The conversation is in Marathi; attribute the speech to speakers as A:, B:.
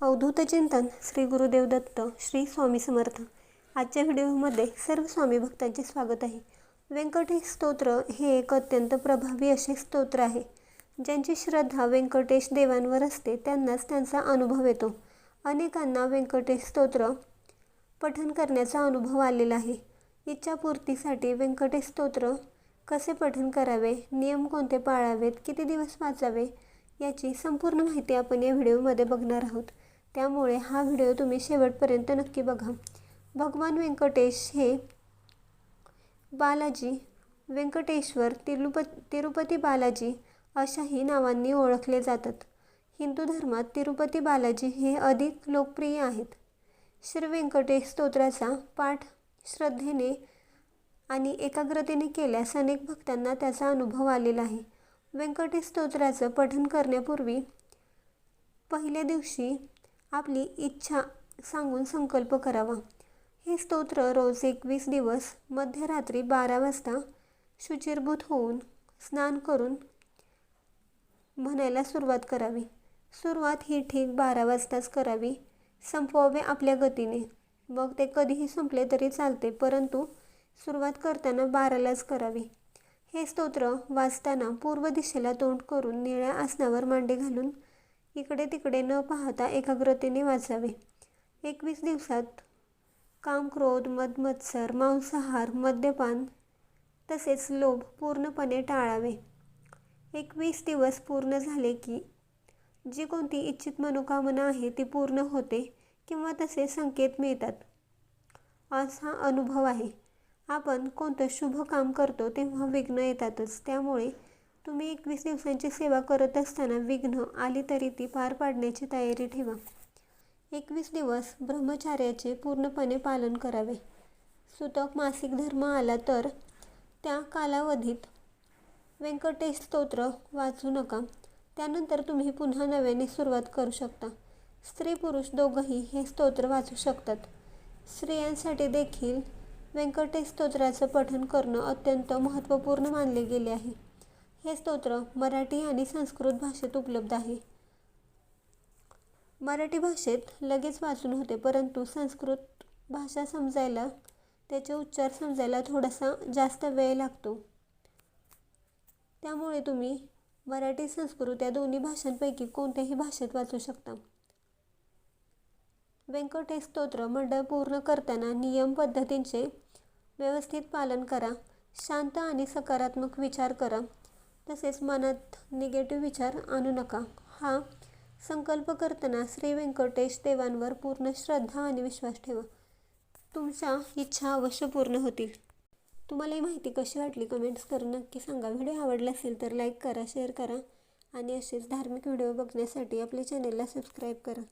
A: अवधूत चिंतन श्री गुरुदेव दत्त श्री स्वामी समर्थ। आजच्या व्हिडिओमध्ये सर्व स्वामी भक्तांचे स्वागत आहे। व्यंकटेश स्तोत्र हे एक अत्यंत प्रभावी असे स्तोत्र आहे। ज्यांची श्रद्धा व्यंकटेश देवांवर असते त्यांनाच त्यांचा अनुभव येतो। अनेकांना व्यंकटेश स्तोत्र पठण करण्याचा अनुभव आलेला आहे। इच्छापूर्तीसाठी व्यंकटेश स्तोत्र कसे पठण करावे, नियम कोणते पाळावेत, किती दिवस वाचावे याची संपूर्ण माहिती आपण या व्हिडिओमध्ये बघणार आहोत। त्यामुळे हा व्हिडिओ तुम्ही शेवटपर्यंत नक्की बघा। भगवान व्यंकटेश हे बालाजी, व्यंकटेश्वर, तिरुपती बालाजी अशाही नावांनी ओळखले जातात। हिंदू धर्मात तिरुपती बालाजी हे अधिक लोकप्रिय आहेत। श्री व्यंकटेश स्तोत्राचा पाठ श्रद्धेने आणि एकाग्रतेने केल्यास अनेक भक्तांना त्याचा अनुभव आलेला आहे। व्यंकटेश स्तोत्राचं पठण करण्यापूर्वी पहिल्या दिवशी आपली इच्छा सांगून संकल्प करावा। हे स्तोत्र रोज 21 दिवस मध्यरात्री 12 वाजता शुचिर्भूत होऊन स्नान करून म्हणायला सुरुवात करावी। सुरुवात ही ठीक 12 वाजताच करावी। संपवावे आपल्या गतीने। मग ते कधीही संपले तरी चालते, परंतु सुरुवात करताना 12लाच करावी। हे स्तोत्र वाचताना पूर्व दिशेला तोंड करून निळ्या आसनावर मांडी घालून इकडे तिकडे न पाहता एकाग्रतेने वाचावे। 21 दिवसात काम, क्रोध, मद, मत्सर, मांसाहार, मद्यपान तसेच लोभ पूर्णपणे टाळावे। 21 दिवस पूर्ण झाले की जी कोणती इच्छित मनोकामना आहे ती पूर्ण होते किंवा तसे संकेत मिळतात असा अनुभव आहे। आपण कोणतं शुभ काम करतो तेव्हा विघ्न येतातच। त्यामुळे तुम्ही 21 दिवसांची सेवा करत असताना विघ्न आली तरी ती पार पाडण्याची तयारी ठेवा। 21 दिवस ब्रह्मचार्याचे पूर्णपणे पालन करावे। सुतक मासिक धर्म आला तर त्या कालावधीत व्यंकटेश स्तोत्र वाचू नका। त्यानंतर तुम्ही पुन्हा नव्याने सुरुवात करू शकता। स्त्री पुरुष दोघंही हे स्तोत्र वाचू शकतात। स्त्रियांसाठी देखील व्यंकटेश स्तोत्राचं पठण करणं अत्यंत महत्त्वपूर्ण मानले गेले आहे। हे स्तोत्र मराठी आणि संस्कृत भाषेत उपलब्ध आहे। मराठी भाषेत लगेच वाचून होते, परंतु संस्कृत भाषा समजायला, त्याचे उच्चार समजायला थोडासा जास्त वेळ लागतो। त्यामुळे तुम्ही मराठी, संस्कृत या दोन्ही भाषांपैकी कोणत्याही भाषेत वाचू शकता। व्यंकटेश स्तोत्र मंडळ पूर्ण करताना नियम पद्धतींचे व्यवस्थित पालन करा। शांत आणि सकारात्मक विचार करा। तसेच मनात निगेटिव्ह विचार आणू नका। हा संकल्प करताना श्री व्यंकटेश देवांवर पूर्ण श्रद्धा आणि विश्वास ठेवा। तुमच्या इच्छा अवश्य पूर्ण होतील। तुम्हाला ही माहिती कशी वाटली कमेंट्स करून नक्की सांगा। व्हिडिओ आवडला असेल तर लाईक करा, शेअर करा आणि असेच धार्मिक व्हिडिओ बघण्यासाठी आपल्या चॅनेलला सबस्क्राईब करा।